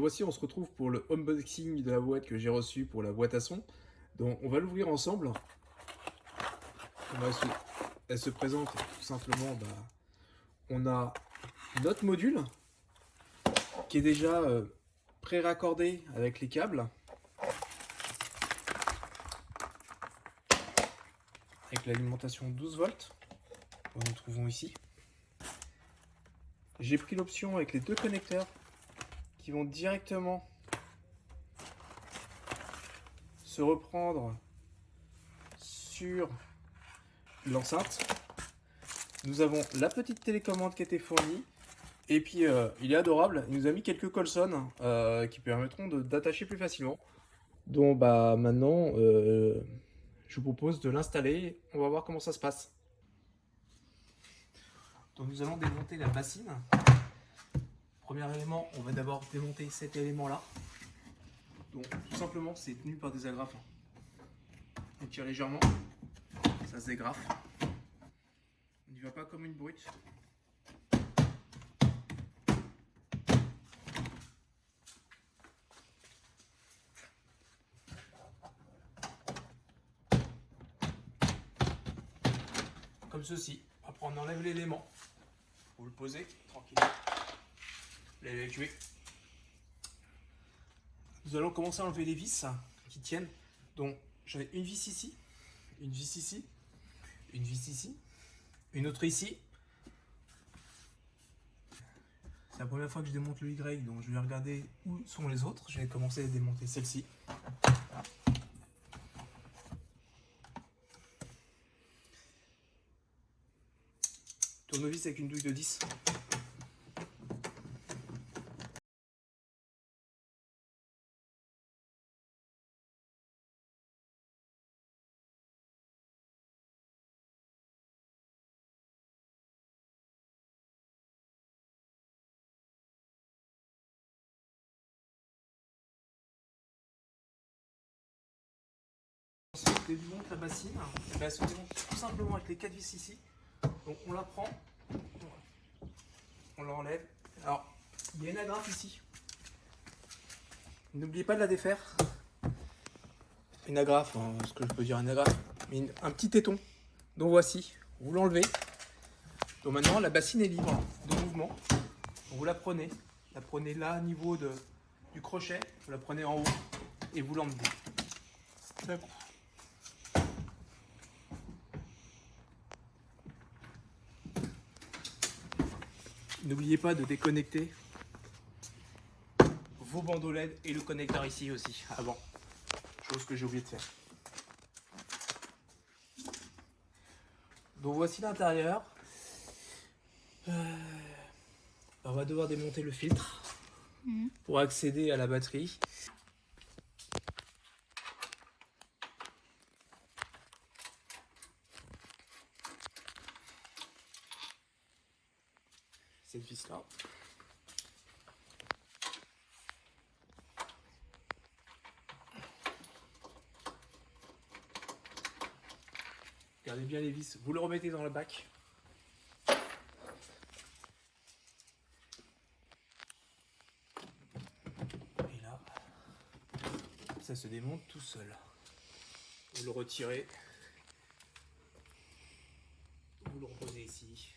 voici, on se retrouve pour le unboxing de la boîte que j'ai reçue pour la boîte à son. Donc on va l'ouvrir ensemble. Elle se présente tout simplement, on a notre module qui est déjà pré-raccordé avec les câbles, avec l'alimentation 12 volts, que nous trouvons ici. J'ai pris l'option avec les deux connecteurs qui vont directement se reprendre sur l'enceinte. Nous avons la petite télécommande qui a été fournie. Et puis il est adorable, il nous a mis quelques colsons qui permettront d'attacher plus facilement. Donc maintenant je vous propose de l'installer, on va voir comment ça se passe. Donc nous allons démonter la bassine. Premier élément, on va d'abord démonter cet élément là. Donc tout simplement c'est tenu par des agrafes. On tire légèrement, ça se dégrafe. On n'y va pas comme une brute. Comme ceci. Après on enlève l'élément. Vous le posez tranquille. L'évacuer. Nous allons commencer à enlever les vis qui tiennent. Donc j'avais une vis ici, une vis ici, une vis ici, une autre ici. C'est la première fois que je démonte le Y, donc je vais regarder où sont les autres. Je vais commencer à démonter celle-ci. Tournevis avec une douille de 10. Ensuite, je démonte la bassine. Elle se démonte tout simplement avec les 4 vis ici. Donc on la prend, on l'enlève. Alors, il y a une agrafe ici. N'oubliez pas de la défaire. Une agrafe, ce que je peux dire une agrafe, mais un petit téton. Donc voici, vous l'enlevez. Donc maintenant la bassine est libre de mouvement. Donc vous la prenez là au niveau du crochet, vous la prenez en haut et vous l'emmenez. N'oubliez pas de déconnecter vos bandeaux LED et le connecteur ici aussi avant. Chose que j'ai oublié de faire. Donc voici l'intérieur. On va devoir démonter le filtre pour accéder à la batterie. Cette vis là. Gardez bien les vis, vous le remettez dans le bac. Et là, ça se démonte tout seul. Vous le retirez. Vous le reposez ici.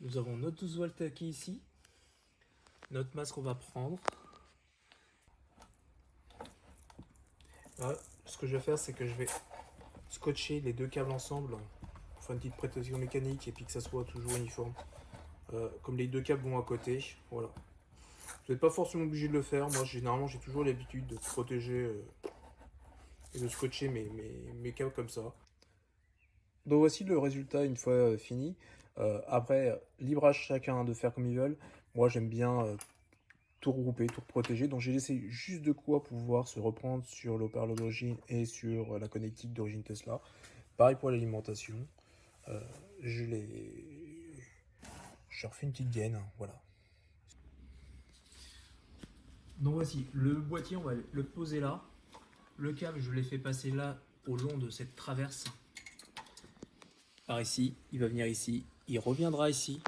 Nous avons notre 12 volts qui est ici. Notre masque qu'on va prendre. Là, ce que je vais faire, c'est que je vais scotcher les deux câbles ensemble pour faire une petite protection mécanique et puis que ça soit toujours uniforme. Comme les deux câbles vont à côté, voilà. Vous n'êtes pas forcément obligé de le faire. Moi, généralement, j'ai toujours l'habitude de protéger et de scotcher mes câbles comme ça. Donc voici le résultat une fois fini. Après, libre à chacun de faire comme ils veulent. Moi, j'aime bien tout regrouper, tout protéger. Donc j'ai laissé juste de quoi pouvoir se reprendre sur le haut-parleur d'origine et sur la connectique d'origine Tesla. Pareil pour l'alimentation. Je refais une petite gaine, voilà. Donc voici, le boîtier, on va le poser là. Le câble, je l'ai fait passer là, au long de cette traverse. Par ici, il va venir ici, il reviendra ici.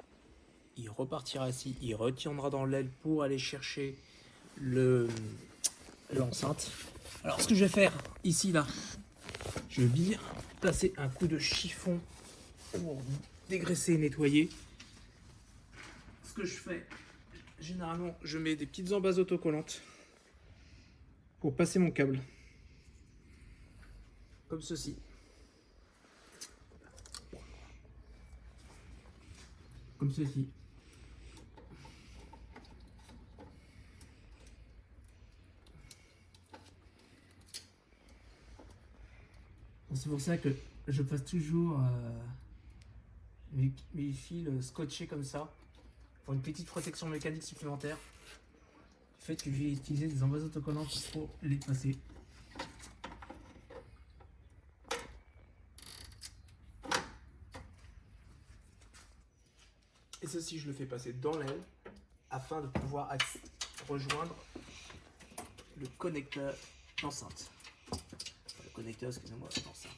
il repartira ici, il retournera dans l'aile pour aller chercher l'enceinte. Alors ce que je vais faire ici, là, je vais bien placer un coup de chiffon pour dégraisser et nettoyer. Ce que je fais, généralement, je mets des petites embasses autocollantes pour passer mon câble. Comme ceci. Comme ceci. C'est pour ça que je passe toujours mes fils scotchés comme ça pour une petite protection mécanique supplémentaire. Du fait que j'ai utilisé des embasses autocollantes pour les passer. Et ceci, je le fais passer dans l'aile afin de pouvoir rejoindre le connecteur d'enceinte. Enfin, le connecteur, excusez-moi, d'enceinte.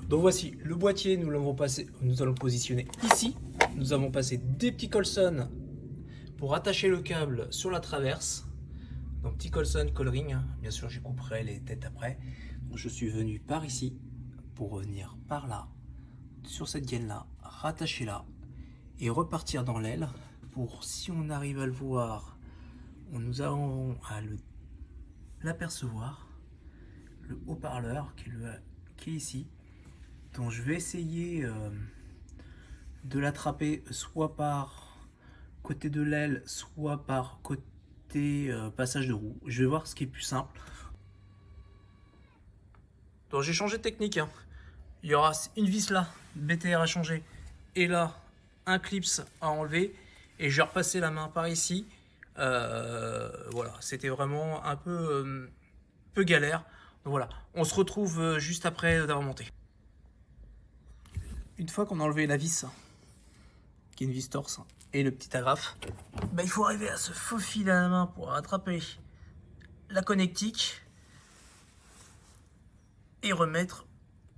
Donc voici le boîtier, nous allons le positionner ici. Nous avons passé des petits colsons pour attacher le câble sur la traverse. Donc petit colson, coloring, bien sûr j'y couperai les têtes après. Donc, je suis venu par ici pour revenir par là, sur cette gaine là, rattacher là et repartir dans l'aile pour, si on arrive à le voir, nous avons à l'apercevoir, le haut-parleur qui est ici. Donc je vais essayer de l'attraper soit par côté de l'aile, soit par côté passage de roue. Je vais voir ce qui est plus simple. Donc j'ai changé de technique. Hein. Il y aura une vis là, BTR à changer, et là, un clips à enlever. Et je vais repasser la main par ici. Voilà, c'était vraiment un peu galère. Donc voilà, on se retrouve juste après d'avoir monté. Une fois qu'on a enlevé la vis, qui est une vis torse, et le petit agrafe, bah, il faut arriver à se faufiler à la main pour attraper la connectique et remettre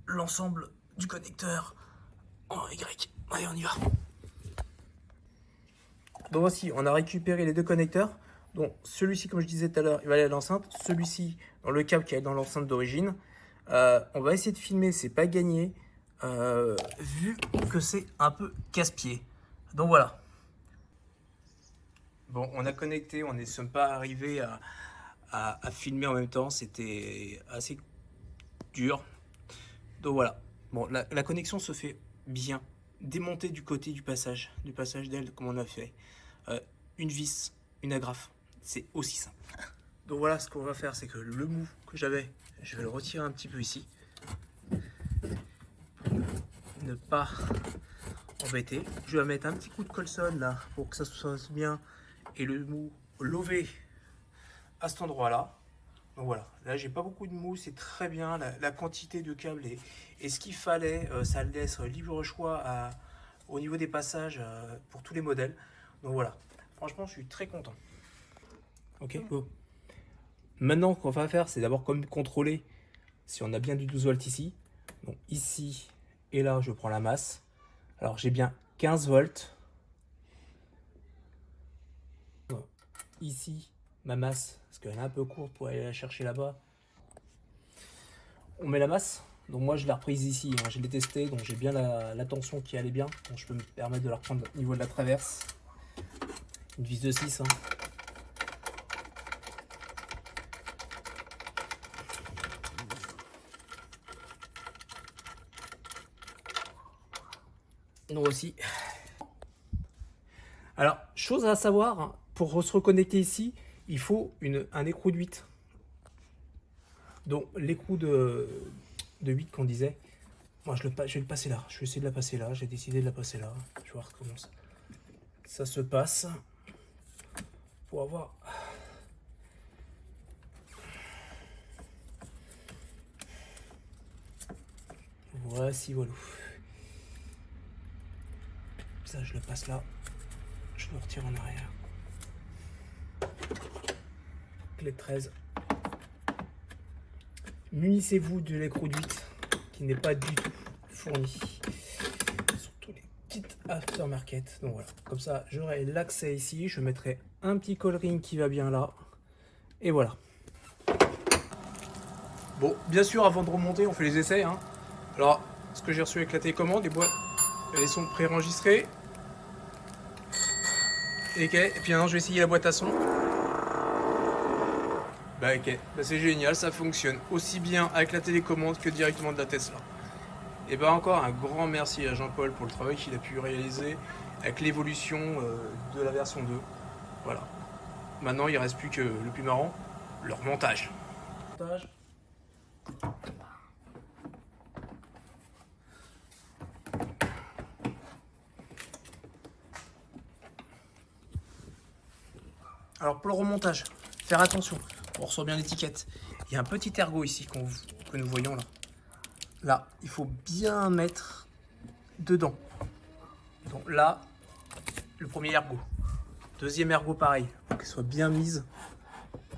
l'ensemble du connecteur en Y. Allez, on y va. Donc voici, on a récupéré les deux connecteurs. Donc celui-ci, comme je disais tout à l'heure, il va aller à l'enceinte. Celui-ci, dans le câble qui est dans l'enceinte d'origine. On va essayer de filmer, c'est pas gagné. Vu que c'est un peu casse-pied. Donc voilà. Bon, on a connecté, on ne sommes pas arrivés à filmer en même temps, c'était assez dur. Donc voilà. Bon, la connexion se fait bien. Démonter du côté du passage d'aile comme on a fait. Une vis, une agrafe, c'est aussi simple. Donc voilà, ce qu'on va faire, c'est que le mou que j'avais, je vais le retirer un petit peu ici. Ne pas embêter. Je vais mettre un petit coup de colson là pour que ça se fasse bien et le mou levé à cet endroit là. Donc voilà, là j'ai pas beaucoup de mou, c'est très bien, la quantité de câble et ce qu'il fallait, ça laisse libre choix au niveau des passages pour tous les modèles. Donc voilà, franchement je suis très content. Ok, go. Maintenant, ce qu'on va faire, c'est d'abord comme contrôler si on a bien du 12 volts ici. Donc ici et là, je prends la masse. Alors j'ai bien 15 volts. Ici, ma masse, parce qu'elle est un peu courte pour aller la chercher là-bas. On met la masse. Donc moi, je l'ai reprise ici. Hein. Je l'ai testé, donc j'ai bien la tension qui allait bien. Donc je peux me permettre de la reprendre au niveau de la traverse. Une vis de 6. Hein. Donc aussi. Alors, chose à savoir, pour se reconnecter ici, il faut un écrou de 8. Donc l'écrou de 8 qu'on disait, moi je vais le passer là. Je vais essayer de la passer là. J'ai décidé de la passer là. Je vais voir comment ça se passe. Pour avoir... Voici, voilà. Ça, je le passe là. Je Je me retire en arrière. Clé de 13. Munissez-vous de l'écrou d'huître qui n'est pas du tout fourni. Surtout les kits aftermarket. Donc voilà, comme ça j'aurai l'accès ici. Je mettrai un petit coloring qui va bien là. Et voilà. Bon, bien sûr, avant de remonter, on fait les essais. Hein. Alors, ce que j'ai reçu avec la télécommande, les boîtes, elles sont préenregistrées. Ok, et puis maintenant je vais essayer la boîte à son. Bah ok, bah, c'est génial, ça fonctionne aussi bien avec la télécommande que directement de la Tesla. Et bah encore un grand merci à Jean-Paul pour le travail qu'il a pu réaliser avec l'évolution de la version 2. Voilà. Maintenant il ne reste plus que le plus marrant, le remontage. Alors pour le remontage, faire attention, on ressort bien l'étiquette. Il y a un petit ergot ici que nous voyons là. Là, il faut bien mettre dedans. Donc là, le premier ergot. Deuxième ergot pareil, pour qu'elle soit bien mise.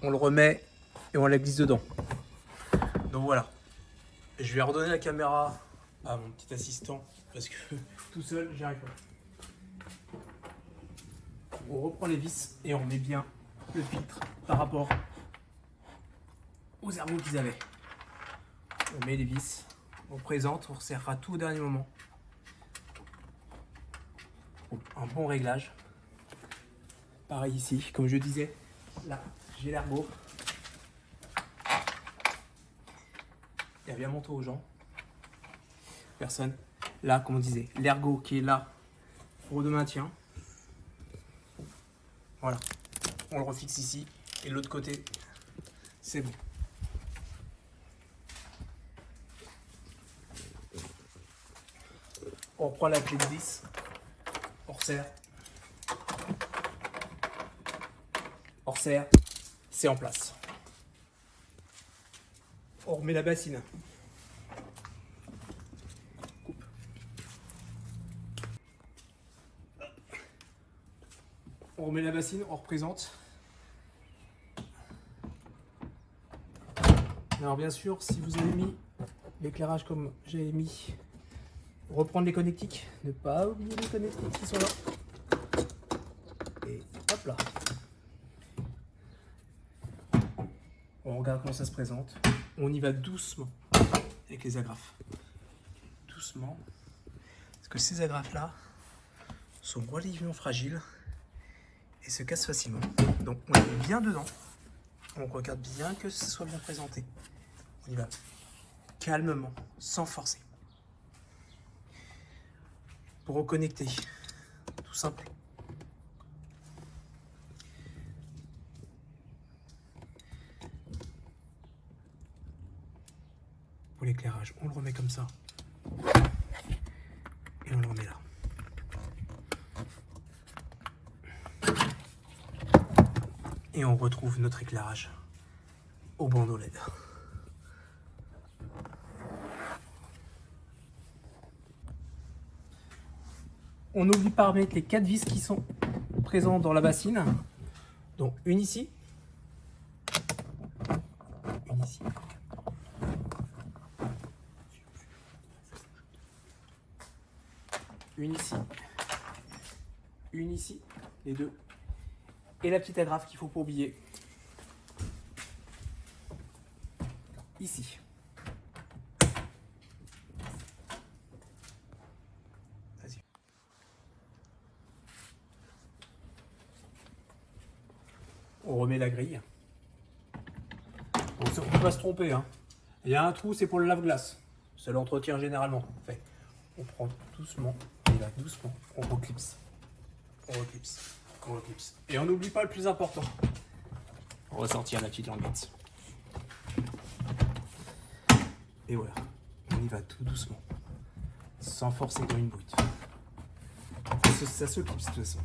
On le remet et on la glisse dedans. Donc voilà. Je vais redonner la caméra à mon petit assistant parce que tout seul, j'y arrive pas. On reprend les vis et on met bien le filtre par rapport aux ergots qu'ils avaient. On met les vis, on présente, on resserrera tout au dernier moment. Un bon réglage. Pareil ici, comme je disais, là j'ai l'ergot. Il y a bien montré aux gens. Personne. Là, comme on disait, l'ergot qui est là pour de maintien. Voilà. On le refixe ici. Et de l'autre côté, c'est bon. On reprend la clé de 10. On resserre. On resserre. C'est en place. On remet la bassine. Coupe. On remet la bassine, on représente. Alors bien sûr, si vous avez mis l'éclairage comme j'ai mis, reprendre les connectiques, ne pas oublier les connectiques qui sont là. Et hop là. On regarde comment ça se présente. On y va doucement avec les agrafes. Doucement. Parce que ces agrafes-là sont relativement fragiles et se cassent facilement. Donc on est bien dedans. On regarde bien que ce soit bien présenté. On y va calmement, sans forcer. Pour reconnecter, tout simple. Pour l'éclairage, on le remet comme ça. Et on le remet là. Et on retrouve notre éclairage au bandeau LED. On n'oublie pas de mettre les 4 vis qui sont présentes dans la bassine. Donc une ici. Une ici. Une ici. Une ici. Les deux. Et la petite agrafe qu'il ne faut pas oublier. Ici. Vas-y. On remet la grille. On ne peut pas se tromper. Hein. Il y a un trou, c'est pour le lave-glace. Ça l'entretient généralement. Fait. On prend doucement. On y va doucement. On reclipse. On reclipse. On reclipse. Et on n'oublie pas le plus important. On va sortir la petite languette. Et voilà. On y va tout doucement. Sans forcer comme une brute. Ça se clipse de toute façon.